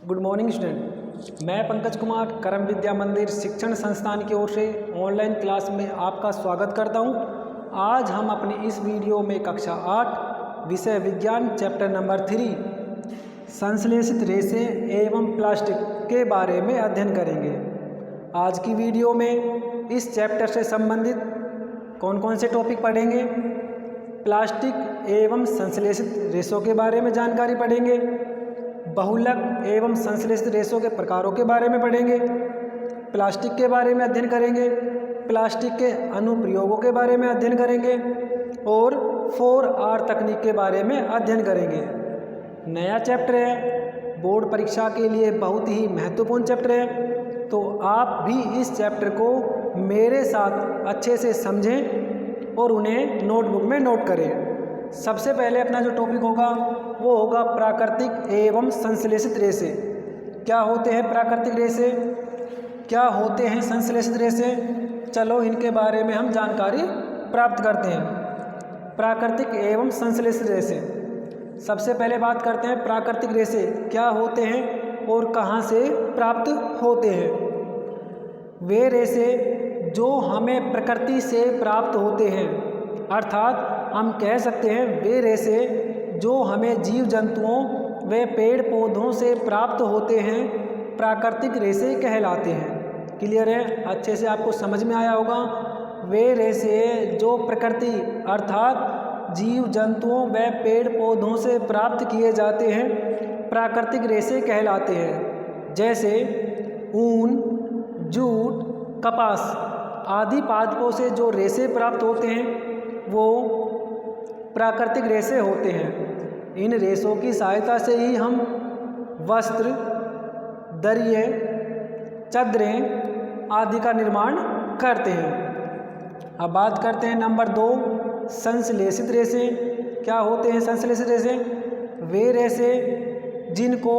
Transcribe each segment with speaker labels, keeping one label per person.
Speaker 1: Good morning student. मैं पंकज कुमार कर्म विद्या मंदिर शिक्षण संस्थान की ओर से ऑनलाइन क्लास में आपका स्वागत करता हूं। आज हम अपनी इस वीडियो में कक्षा 8 विषय विज्ञान चैप्टर नंबर 3 संश्लेषित रेशे एवं प्लास्टिक के बारे में अध्ययन करेंगे। आज की वीडियो में इस चैप्टर से संबंधित कौन कौन से टॉपिक पढ़ेंगे, प्लास्टिक एवं संश्लेषित रेशों के बारे में जानकारी पढ़ेंगे, बहुलक एवं संश्लेषित रेशों के प्रकारों के बारे में पढ़ेंगे, प्लास्टिक के बारे में अध्ययन करेंगे, प्लास्टिक के अनुप्रयोगों के बारे में अध्ययन करेंगे और 4R तकनीक के बारे में अध्ययन करेंगे। नया चैप्टर है, बोर्ड परीक्षा के लिए बहुत ही महत्वपूर्ण चैप्टर है, तो आप भी इस चैप्टर को मेरे साथ अच्छे से समझें और उन्हें नोटबुक में नोट करें। सबसे पहले अपना जो टॉपिक होगा वो होगा प्राकृतिक एवं संश्लेषित रेशे। क्या होते हैं प्राकृतिक रेशे, क्या होते हैं संश्लेषित रेशे, चलो इनके बारे में हम जानकारी प्राप्त करते हैं। प्राकृतिक एवं संश्लेषित रेशे, सबसे पहले बात करते हैं प्राकृतिक रेशे क्या होते हैं और कहाँ से प्राप्त होते हैं। वे रेशे जो हमें प्रकृति से प्राप्त होते हैं, अर्थात हम कह सकते हैं वे रेशे जो हमें जीव जंतुओं व पेड़ पौधों से प्राप्त होते हैं प्राकृतिक रेशे कहलाते हैं। क्लियर है, अच्छे से आपको समझ में आया होगा। वे रेशे जो प्रकृति अर्थात जीव जंतुओं व पेड़ पौधों से प्राप्त किए जाते हैं प्राकृतिक रेशे कहलाते हैं। जैसे ऊन, जूट, कपास आदि पादपों से जो रेशे प्राप्त होते हैं वो प्राकृतिक रेशे होते हैं। इन रेशों की सहायता से ही हम वस्त्र, दरिये, चादरें आदि का निर्माण करते हैं। अब बात करते हैं नंबर 2 संश्लेषित रेशे। क्या होते हैं संश्लेषित रेशे? वे रेशे जिनको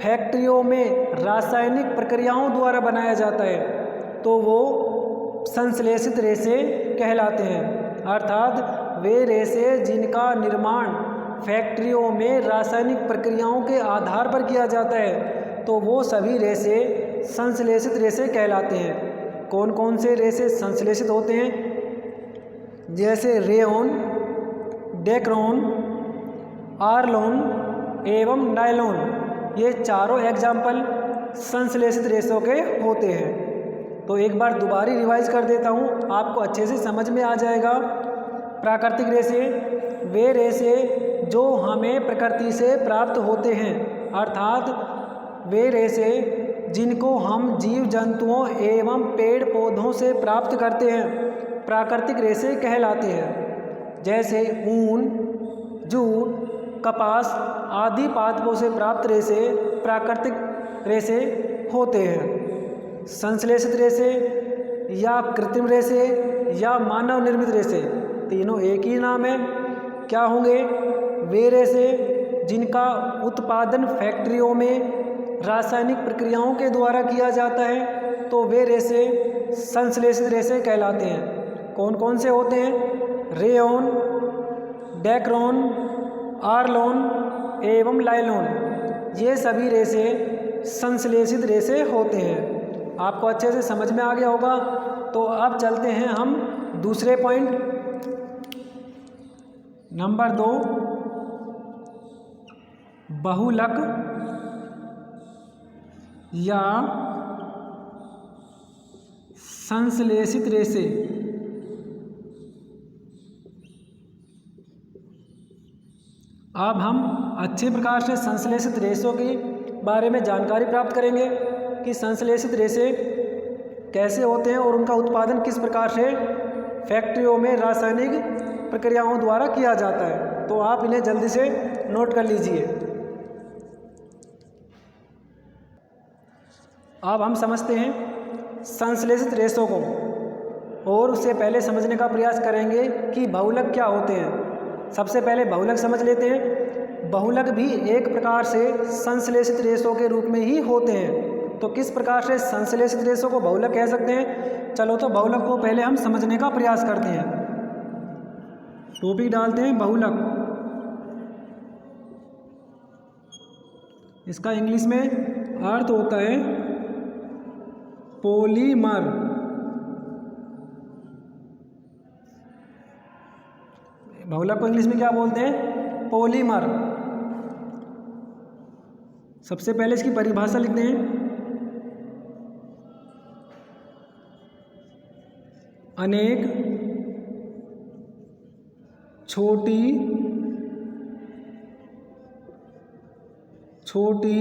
Speaker 1: फैक्ट्रियों में रासायनिक प्रक्रियाओं द्वारा बनाया जाता है तो वो संश्लेषित रेशे कहलाते हैं। अर्थात वे रेशे जिनका निर्माण फैक्ट्रियों में रासायनिक प्रक्रियाओं के आधार पर किया जाता है तो वो सभी रेशे संश्लेषित रेशे कहलाते हैं। कौन कौन से रेशे संश्लेषित होते हैं? जैसे रेयॉन, डेक्रोन, आर्लोन एवं नायलॉन, ये चारों एग्जाम्पल संश्लेषित रेशों के होते हैं। तो एक बार दोबारा रिवाइज कर देता हूँ, आपको अच्छे से समझ में आ जाएगा। प्राकृतिक रेशे वे रेशे जो हमें प्रकृति से प्राप्त होते हैं, अर्थात वे रेशे जिनको हम जीव जंतुओं एवं पेड़ पौधों से प्राप्त करते हैं प्राकृतिक रेशे कहलाते हैं। जैसे ऊन, जूट, कपास आदि पादपों से प्राप्त रेशे प्राकृतिक रेशे होते हैं। संश्लेषित रेशे या कृत्रिम रेशे या मानव निर्मित रेशे, तीनों एक ही नाम है। क्या होंगे? वे रेशे जिनका उत्पादन फैक्ट्रियों में रासायनिक प्रक्रियाओं के द्वारा किया जाता है तो वे रेशे संश्लेषित रेशे कहलाते हैं। कौन कौन से होते हैं? रेयॉन, डेक्रोन, आर्लोन एवं नायलॉन, ये सभी रेशे संश्लेषित रेशे होते हैं। आपको अच्छे से समझ में आ गया होगा। तो अब चलते हैं हम दूसरे पॉइंट नंबर 2 बहुलक या संश्लेषित रेशे। अब हम अच्छे प्रकार से संश्लेषित रेशों के बारे में जानकारी प्राप्त करेंगे कि संश्लेषित रेशे कैसे होते हैं और उनका उत्पादन किस प्रकार से फैक्ट्रियों में रासायनिक प्रक्रियाओं द्वारा किया जाता है। तो आप इन्हें जल्दी से नोट कर लीजिए। अब हम समझते हैं संश्लेषित रेशों को और उससे पहले समझने का प्रयास करेंगे कि बहुलक क्या होते हैं। सबसे पहले बहुलक समझ लेते हैं। बहुलक भी एक प्रकार से संश्लेषित रेशों के रूप में ही होते हैं। तो किस प्रकार से संश्लेषित रेशों को बहुलक कह सकते हैं? चलो तो बहुलक को पहले हम समझने का प्रयास करते हैं। टॉपिक डालते हैं बहुलक। इसका इंग्लिश में अर्थ होता है पॉलीमर। बहुलक को इंग्लिश में क्या बोलते हैं? पॉलीमर। सबसे पहले इसकी परिभाषा लिखते हैं। अनेक छोटी छोटी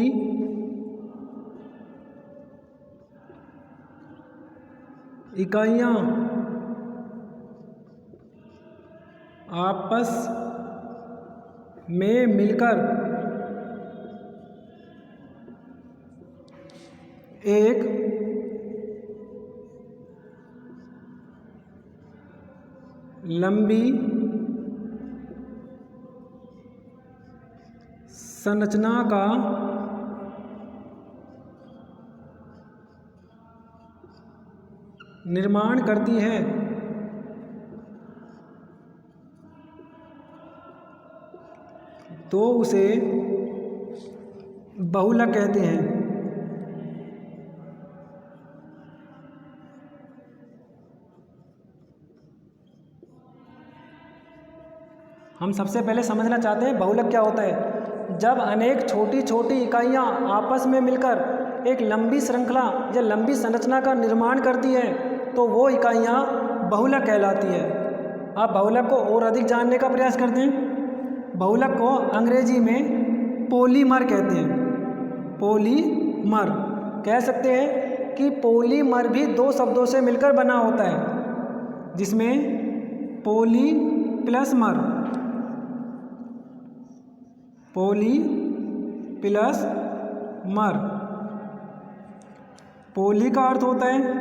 Speaker 1: इकाइयाँ आपस में मिलकर एक लंबी संरचना का निर्माण करती है, तो उसे बहुलक कहते हैं। हम सबसे पहले समझना चाहते हैं बहुलक क्या होता है। जब अनेक छोटी छोटी इकाइयाँ आपस में मिलकर एक लंबी श्रृंखला या लंबी संरचना का निर्माण करती है तो वो इकाइयाँ बहुलक कहलाती है। आप बहुलक को और अधिक जानने का प्रयास करते हैं। बहुलक को अंग्रेजी में पॉलीमर कहते हैं। पॉलीमर कह सकते हैं कि पॉलीमर भी दो शब्दों से मिलकर बना होता है, जिसमें पॉली प्लस मर, पॉली प्लस मर। पॉली का अर्थ होता है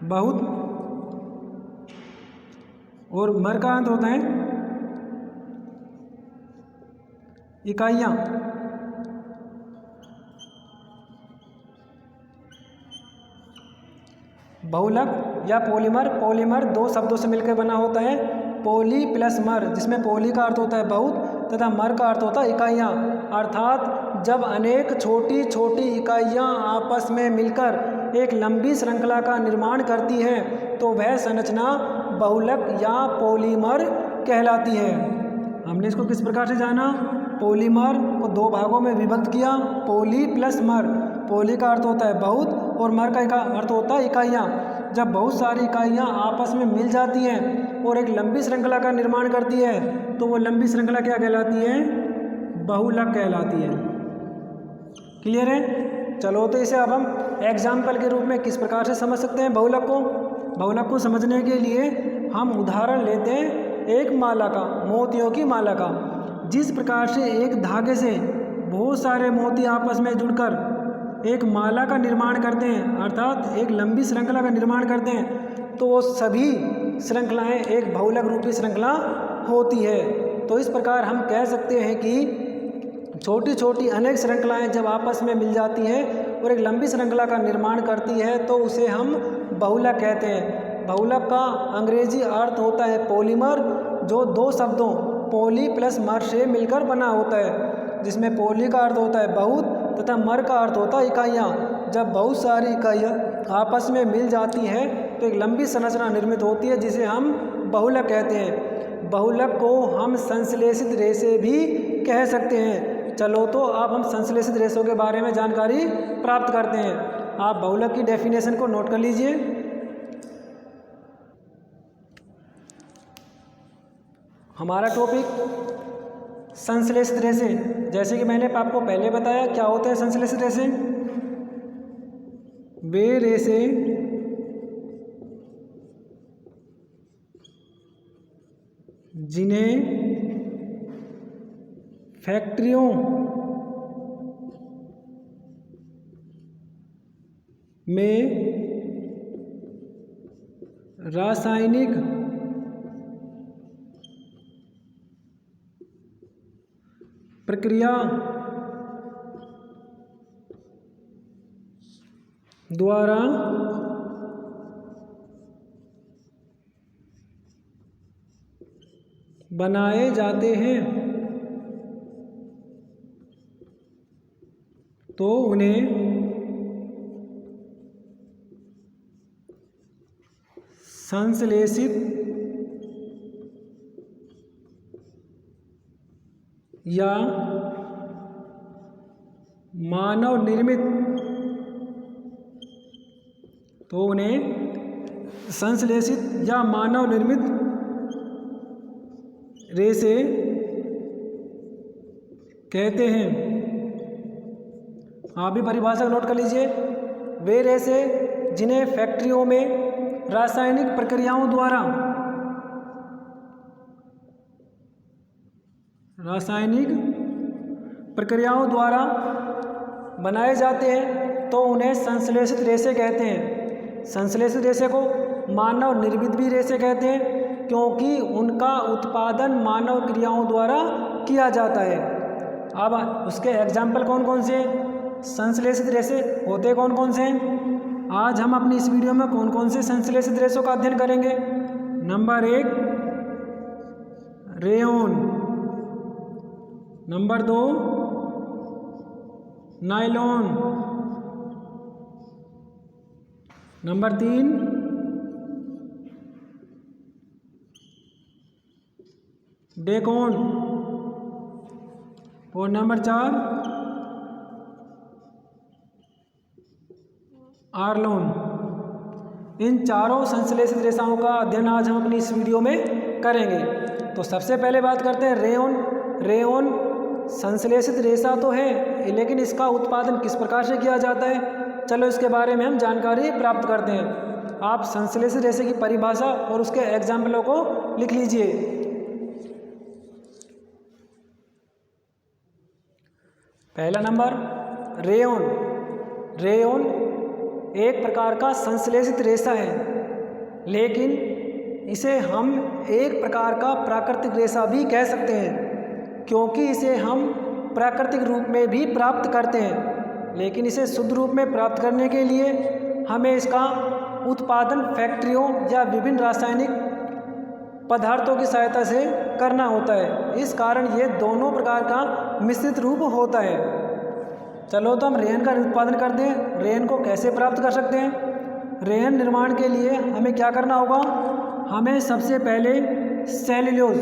Speaker 1: बहुत, और मर का अर्थ होता है इकाइयाँ। बहुलक या पॉलीमर, पॉलीमर दो शब्दों से मिलकर बना होता है, पॉली प्लस मर, जिसमें पॉली का अर्थ होता है बहुत तथा मर का अर्थ होता है इकाइयाँ। अर्थात जब अनेक छोटी छोटी इकाइयाँ आपस में मिलकर एक लंबी श्रृंखला का निर्माण करती हैं तो वह संरचना बहुलक या पॉलीमर कहलाती है। हमने इसको किस प्रकार से जाना? पॉलीमर को दो भागों में विभक्त किया, पॉली प्लस मर। पॉली का अर्थ होता है बहुत और मर का अर्थ होता है इकाइयाँ। जब बहुत सारी इकाइयाँ आपस में मिल जाती हैं और एक लंबी श्रृंखला का निर्माण करती है तो वो लंबी श्रृंखला क्या कहलाती है? बहुलक कहलाती है। क्लियर है? चलो तो इसे अब हम एग्जाम्पल के रूप में किस प्रकार से समझ सकते हैं बहुलक को। बहुलक को समझने के लिए हम उदाहरण लेते हैं एक माला का, मोतियों की माला का। जिस प्रकार से एक धागे से बहुत सारे मोती आपस में जुड़कर एक माला का निर्माण करते हैं, अर्थात एक लंबी श्रृंखला का निर्माण करते हैं, तो वो सभी श्रृंखलाएं एक बहुलक रूपी श्रृंखला होती है। तो इस प्रकार हम कह सकते हैं कि छोटी छोटी अनेक श्रृंखलाएं जब आपस में मिल जाती हैं और एक लंबी श्रृंखला का निर्माण करती है तो उसे हम बहुलक कहते हैं। बहुलक का अंग्रेजी अर्थ होता है पॉलीमर, जो दो शब्दों पॉली प्लस मर से मिलकर बना होता है, जिसमें पॉली का अर्थ होता है बहुत तथा मर का अर्थ होता है इकाइयाँ। जब बहुत सारी इकाइयाँ आपस में मिल जाती हैं तो एक लंबी संरचना निर्मित होती है जिसे हम बहुलक कहते हैं। बहुलक को हम संश्लेषित रेशे भी कह सकते हैं। चलो तो अब हम संश्लेषित रेशों के बारे में जानकारी प्राप्त करते हैं। आप बहुलक की डेफिनेशन को नोट कर लीजिए। हमारा टॉपिक संश्लेषित रेशे। जैसे कि मैंने आपको पहले बताया क्या होते हैं संश्लेषित रेशे। वे रेशे जिन्हें फैक्ट्रियों में रासायनिक प्रक्रिया द्वारा बनाए जाते हैं तो उन्हें संश्लेषित या मानव निर्मित रेसे कहते हैं। आप भी परिभाषा नोट कर लीजिए। वे रेसे जिन्हें फैक्ट्रियों में रासायनिक प्रक्रियाओं द्वारा बनाए जाते हैं तो उन्हें संश्लेषित रेसे कहते हैं। संश्लेषित रेसे को मानव निर्मित भी रेसे कहते हैं क्योंकि उनका उत्पादन मानव क्रियाओं द्वारा किया जाता है। अब उसके एग्जाम्पल कौन कौन से हैं? संश्लेषित रेसे होते कौन कौन से हैं? आज हम अपनी इस वीडियो में कौन कौन से संश्लेषित रेसों का अध्ययन करेंगे। Number 1 rayon, number 2 nylon, number 3 डेकोन और नंबर 4 आर्लोन। इन चारों संश्लेषित रेसाओं का अध्ययन आज हम अपनी इस वीडियो में करेंगे। तो सबसे पहले बात करते हैं रेयोन। रेयोन संश्लेषित रेसा तो है, लेकिन इसका उत्पादन किस प्रकार से किया जाता है, चलो इसके बारे में हम जानकारी प्राप्त करते हैं। आप संश्लेषित रेसे की परिभाषा और उसके एग्जाम्पलों को लिख लीजिए। पहला नंबर रेयोन। रेयोन एक प्रकार का संश्लेषित रेसा है, लेकिन इसे हम एक प्रकार का प्राकृतिक रेसा भी कह सकते हैं क्योंकि इसे हम प्राकृतिक रूप में भी प्राप्त करते हैं, लेकिन इसे शुद्ध रूप में प्राप्त करने के लिए हमें इसका उत्पादन फैक्ट्रियों या विभिन्न रासायनिक पदार्थों की सहायता से करना होता है। इस कारण ये दोनों प्रकार का मिश्रित रूप होता है। चलो तो हम रेयन का उत्पादन करते हैं। रेयन को कैसे प्राप्त कर सकते हैं? रेयन निर्माण के लिए हमें क्या करना होगा? हमें सबसे पहले सेल्यूलोज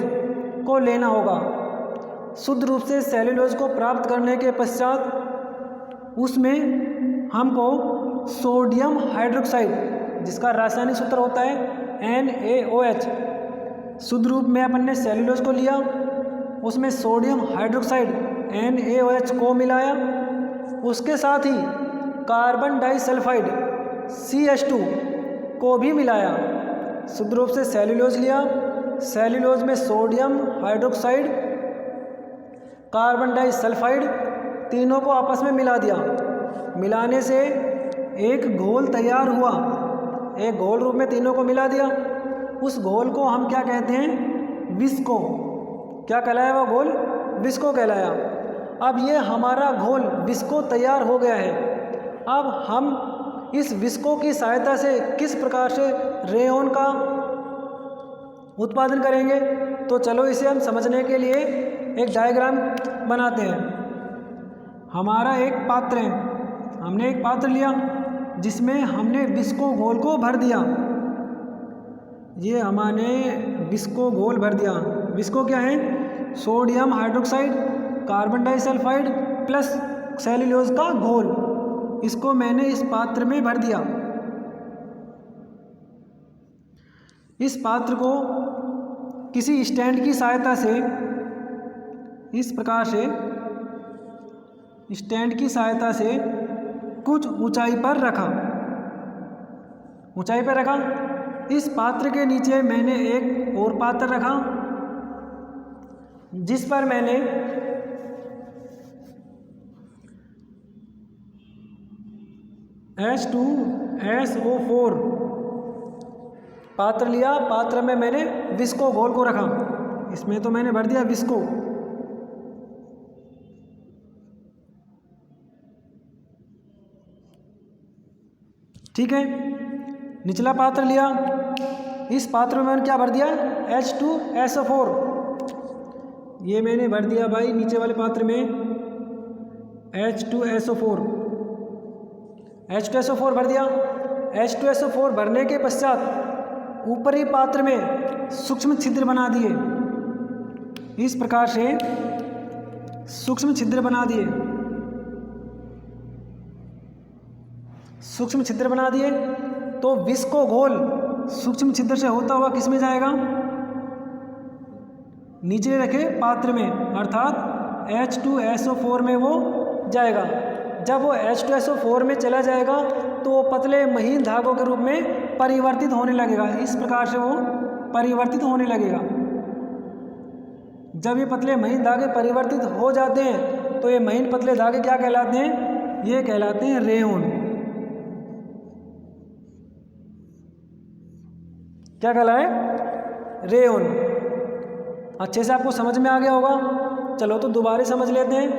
Speaker 1: को लेना होगा। शुद्ध रूप से सेल्यूलोज को प्राप्त करने के पश्चात उसमें हमको सोडियम हाइड्रोक्साइड, जिसका रासायनिक सूत्र होता है NaOH, शुद्ध रूप में अपन ने सेल्यूलोज को लिया, उसमें सोडियम हाइड्रोक्साइड NaOH को मिलाया, उसके साथ ही कार्बन डाइसल्फाइड CH2 को भी मिलाया। शुद्ध रूप से सेल्यूलोज लिया, सेल्यूलोज में सोडियम हाइड्रोक्साइड, कार्बन डाइसल्फाइड तीनों को आपस में मिला दिया। मिलाने से एक घोल तैयार हुआ। एक घोल रूप में तीनों को मिला दिया। उस घोल को हम क्या कहते हैं? विस्को। क्या कहलाया वो घोल? विस्को कहलाया। अब ये हमारा घोल विस्को तैयार हो गया है। अब हम इस विस्को की सहायता से किस प्रकार से रेयोन का उत्पादन करेंगे, तो चलो इसे हम समझने के लिए एक डायग्राम बनाते हैं। हमारा एक पात्र है, हमने एक पात्र लिया जिसमें हमने विस्को घोल को भर दिया। ये हमने विस्को घोल भर दिया। विस्को क्या है? Sodium hydroxide, carbon disulphide plus cellulose का घोल। इसको मैंने इस पात्र में भर दिया। इस पात्र को किसी स्टैंड की सहायता से इस प्रकार से स्टैंड की सहायता से कुछ ऊंचाई पर रखा। ऊंचाई पर रखा। इस पात्र के नीचे मैंने एक और पात्र रखा जिस पर मैंने H2SO4 पात्र लिया। पात्र में मैंने विस्को घोल को रखा। इसमें तो मैंने भर दिया विस्को। ठीक है। निचला पात्र लिया। इस पात्र में मैंने क्या भर दिया? H2SO4। ये मैंने भर दिया भाई नीचे वाले पात्र में H2SO4 भर दिया। H2SO4 भरने के पश्चात ऊपरी पात्र में सूक्ष्म छिद्र बना दिए। इस प्रकार से सूक्ष्म छिद्र बना दिए। सूक्ष्म छिद्र बना दिए तो विस्को घोल सूक्ष्म छिद्र से होता हुआ किस में जाएगा? नीचे रखे पात्र में, अर्थात H2SO4 में वो जाएगा। जब वो H2SO4 में चला जाएगा तो वो पतले महीन धागों के रूप में परिवर्तित होने लगेगा। इस प्रकार से वो परिवर्तित होने लगेगा। जब ये पतले महीन धागे परिवर्तित हो जाते हैं तो ये महीन पतले धागे क्या कहलाते हैं? ये कहलाते हैं रेयॉन। क्या कहलाए? रेयॉन। अच्छे से आपको समझ में आ गया होगा। चलो तो दोबारा समझ लेते हैं।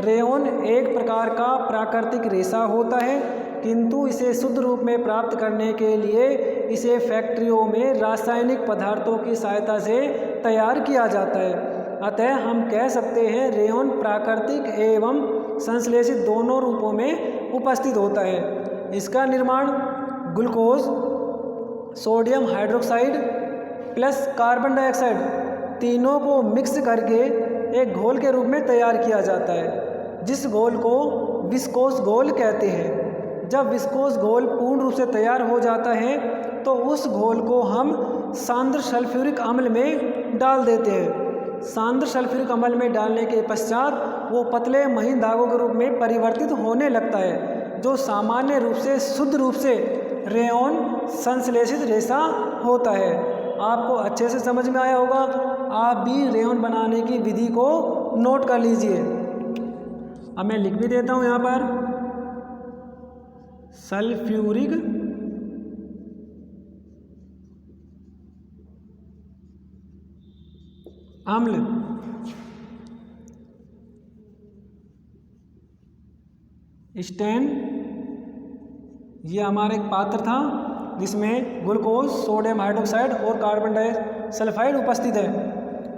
Speaker 1: रेयॉन एक प्रकार का प्राकृतिक रेशा होता है, किंतु इसे शुद्ध रूप में प्राप्त करने के लिए इसे फैक्ट्रियों में रासायनिक पदार्थों की सहायता से तैयार किया जाता है। अतः हम कह सकते हैं रेयॉन प्राकृतिक एवं संश्लेषित दोनों रूपों में उपस्थित होता है। इसका निर्माण glucose, sodium hydroxide plus carbon dioxide तीनों को मिक्स करके एक घोल के रूप में तैयार किया जाता है, जिस घोल को विस्कोस घोल कहते हैं। जब विस्कोस घोल पूर्ण रूप से तैयार हो जाता है तो उस घोल को हम सांद्र सल्फ्यूरिक अम्ल में डाल देते हैं। सांद्र सल्फ्यूरिक अम्ल में डालने के पश्चात वो पतले महीन धागों के रूप में परिवर्तित होने लगता है, जो सामान्य रूप से शुद्ध रूप से रेयॉन संश्लेषित रेशा होता है। आपको अच्छे से समझ में आया होगा। आप भी रेयॉन बनाने की विधि को नोट कर लीजिए। अब मैं लिख भी देता हूँ यहाँ पर सल्फ्यूरिक अम्ल स्टेन। ये हमारा एक पात्र था जिसमें ग्लूकोज, सोडियम हाइड्रोक्साइड और कार्बन डाइसल्फाइड उपस्थित है।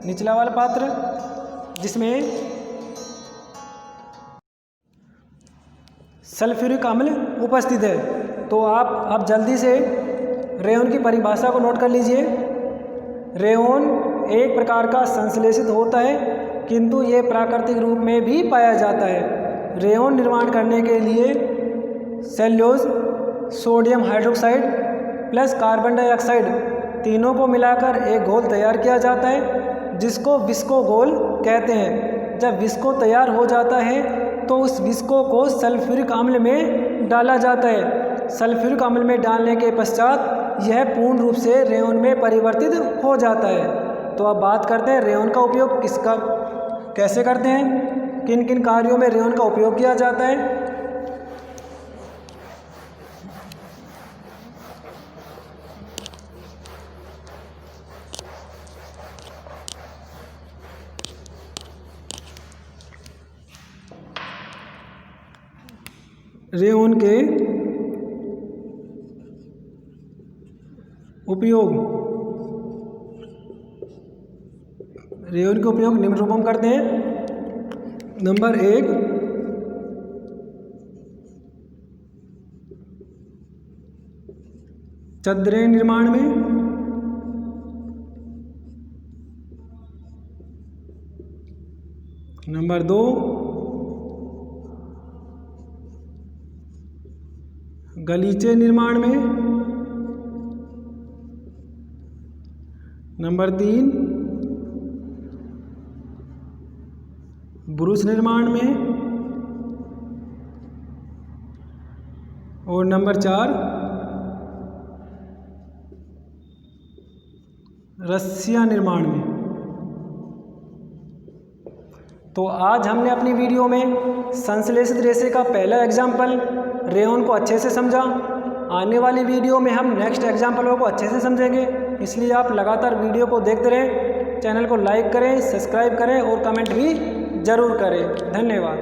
Speaker 1: निचला वाला पात्र जिसमें सल्फ्यूरिक अम्ल उपस्थित है। तो आप अब जल्दी से रेयॉन की परिभाषा को नोट कर लीजिए। रेयॉन एक प्रकार का संश्लेषित होता है, किंतु ये प्राकृतिक रूप में भी पाया जाता है। रेयॉन निर्माण करने के लिए cellulose, sodium hydroxide plus carbon dioxide तीनों को मिलाकर एक घोल तैयार किया जाता है, जिसको विस्को घोल कहते हैं। जब विस्को तैयार हो जाता है तो उस विस्को को सल्फ्यूरिक अम्ल में डाला जाता है। सल्फ्यूरिक अम्ल में डालने के पश्चात यह पूर्ण रूप से रेयॉन में परिवर्तित हो जाता है। तो अब बात करते हैं रेयॉन का उपयोग कैसे करते हैं, किन किन कार्यों में रेयॉन का उपयोग किया जाता है। रेयॉन के उपयोग निम्न रूपों में करते हैं। नंबर 1, चद्दरें निर्माण में। नंबर 2, गलीचे निर्माण में। नंबर 3, ब्रुश निर्माण में। और नंबर 4, रस्सियां निर्माण में। तो आज हमने अपनी वीडियो में संश्लेषित रेशे का पहला एग्जाम्पल रेयॉन को अच्छे से समझा। आने वाली वीडियो में हम नेक्स्ट एग्जाम्पलों को अच्छे से समझेंगे, इसलिए आप लगातार वीडियो को देखते रहें। चैनल को लाइक करें, सब्सक्राइब करें और कमेंट भी ज़रूर करें। धन्यवाद।